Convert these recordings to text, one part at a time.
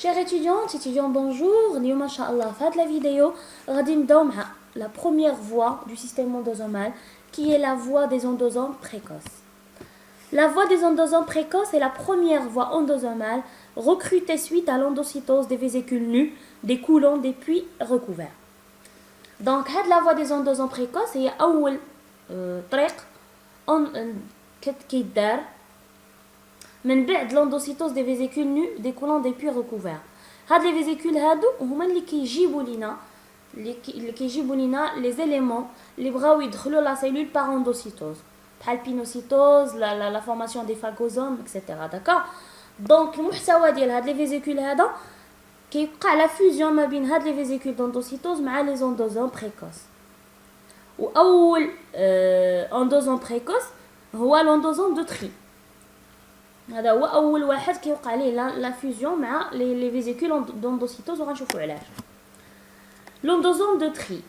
Chers étudiants, bonjour. اليوم إن شاء الله في هذه la vidéo غادي نبداو مع la première voie du système endosomal qui est la voie des endosomes précoces. La voie des endosomes précoces est la première voie endosomale recrutée suite à l'endocytose des vésicules nues, découlant des puits recouverts. Donc, la voie des endosomes précoces est أول طريق كيدار من بعد l'endocytose des vésicules nues découlant des puits recouverts. هاد les vésicules هادو هما اللي كيجيبوا لينا les éléments اللي بغاو يدخلوا la cellule par endocytose. بحال pinocytose, la formation des phagosomes, etc. D'accord? Donc المحتوى ديال هاد les vésicules هذا كيوقع la fusion ما بين هاد les vésicules d'endocytose مع les endosomes précoces. وأول endosome précoce هو l'endosome de tri. هذا هو اول واحد كيوقع ليه لا فيزيون مع لي فيزيكول d'endocytose وغنشوفوا علاش. L'endosome de tri.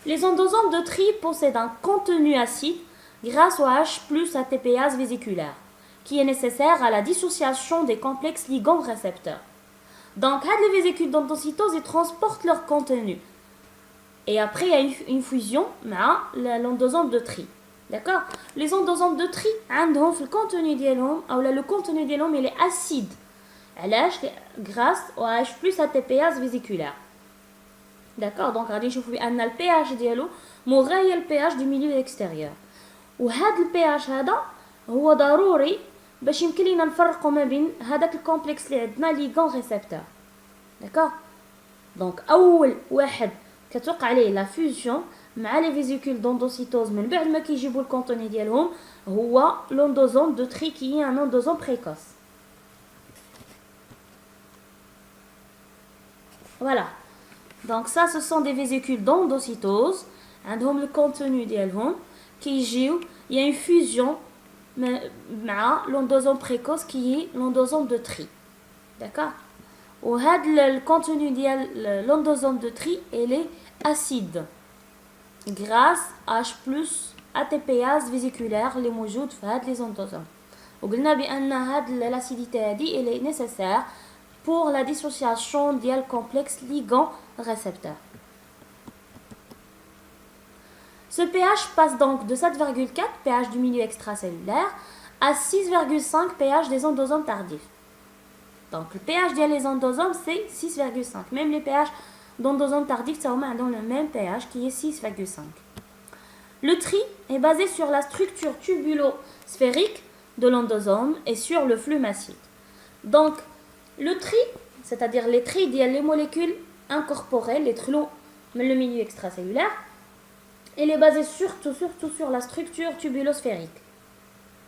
Les endosomes de tri possèdent un contenu acide grâce au H+ ATPase vésiculaire qui est nécessaire à la dissociation des complexes ligands récepteurs. Donc les vésicules d'endocytose ils transportent leur contenu et après il y a une fusion avec l'endosome de tri. D'accord? Les endosomes de tri عندهم في الكونتوني ديالهم او le contenu ديالهم il est acide. علاش؟ grâce au H+ ATPase vésiculaire. D'accord? Donc غادي نشوفوا بان البي ديالو مغاير البي du milieu extérieur. وهذا البي هذا هو ضروري باش يمكن لينا نفرقوا ما بين هذاك الكومبلكس اللي عندنا ليغون ريسبتور. D'accord? Donc اول واحد كتوقع عليه لا فيوزيون مع les vésicules d'endocytose من بعد ما كيجيبوا الكونتوني ديالهم هو l'endosome de tri qui est un endosome précoce. Voilà. Donc ça ce sont des vésicules d'endocytose عندهم le contenu ديالهم كيجيو il y a une fusion مع l'endosome précoce qui est l'endosome de tri. D'accord? وهذا le contenu ديال l'endosome de tri il est acide grâce H+ ATPase vésiculaire اللي موجود في هاد les endosomes. وقلنا بان هاد l'acidité هادي elle est nécessaire pour la dissociation ديال complexe ligand récepteur. Ce pH passe donc de 7,4 pH du milieu extracellulaire à 6,5 pH des endosomes tardifs. Donc le pH des endosomes c'est 6,5. Même les pH d'endosomes tardifs ça ont le même pH qui est 6,5. Le tri est basé sur la structure tubulo-sphérique de l'endosome et sur le flux massique. Donc le tri, c'est-à-dire les tri des molécules incorporées, les trous dans le milieu extracellulaire, il est basé surtout sur la structure tubulosphérique.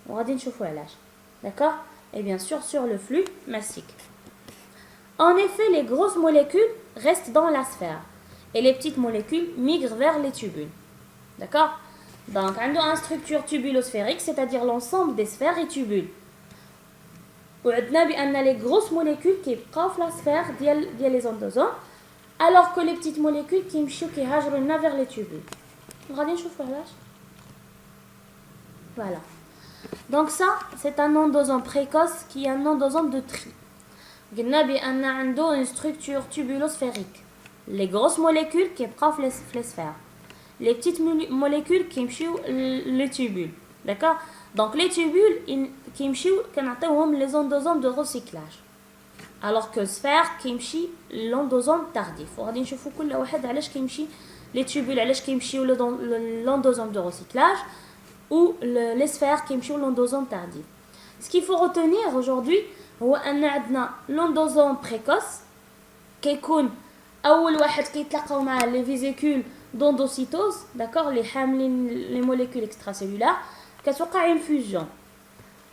On va dire d'accord? Et bien sûr sur le flux massique. En effet, les grosses molécules restent dans la sphère et les petites molécules migrent vers les tubules. D'accord? Donc, on a une structure tubulosphérique, c'est-à-dire l'ensemble des sphères et tubules. On a les grosses molécules qui prennent la sphère des les endosomes, alors que les petites molécules qui migrent vers les tubules. Voilà. Donc ça, c'est un endosome précoce qui est un endosome de tri. On a une structure tubulosphérique. Les grosses molécules qui prennent les sphères. Les petites molécules qui mchou les tubules. D'accord? Donc les tubules qui mchou les endosomes de recyclage. Alors que sphère qui mchi l'endosome tardif. وغادي نشوفوا كل واحد علاش كيمشي les tubules علاش كيمشيو l'endosome de recyclage ou les sphères qui مشيو l'endosome tardif. Ce qu'il faut retenir aujourd'hui هو ان عندنا l'endosome précoce كيكون اول واحد كيتلاقاو مع les vésicules d'endocytose, d'accord, les molécules extracellulaires, كتوقع une fusion.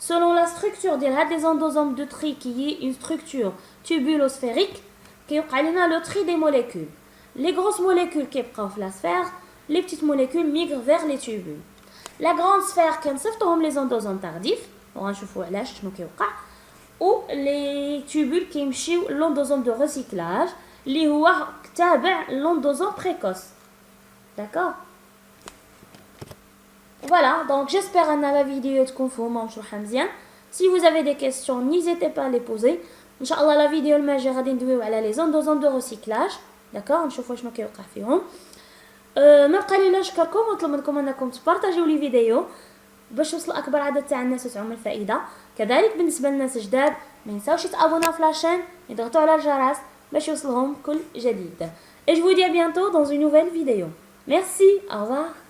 Selon la structure des endosomes de tri qui est une structure tubulosphérique, كيوقع لنا le tri des molécules. Les grosses molécules qui prennent la sphère, les petites molécules migrent vers les tubules. La grande sphère كنصيفطوهم les endosomes tardifs, وغنشوفوا علاش شنو كيوقع, ou les tubules qui يمشيو l'endosome de recyclage اللي هو تابع l'endosome précoce. D'accord? Voilà, donc j'espère que la vidéo est conforme. Si vous avez des questions, n'hésitez pas à les poser. ان شاء الله لا فيديو الماجي غادي ندويو على لي زون دو ريسيكلاج. داكوغ نشوفوا شنو كيوقع فيهم. ما بقى لي لا نشكركم ونطلب منكم انكم تبارطاجيو لي فيديو باش يوصل اكبر عدد تاع الناس وتعم الفائده. كذلك بالنسبه للناس جداد ما ينساوش يتابوناو في لاشين، يضغطوا على الجرس باش يوصلهم كل جديد. Et je vous dis à bientôt dans une nouvelle vidéo. Merci, au revoir.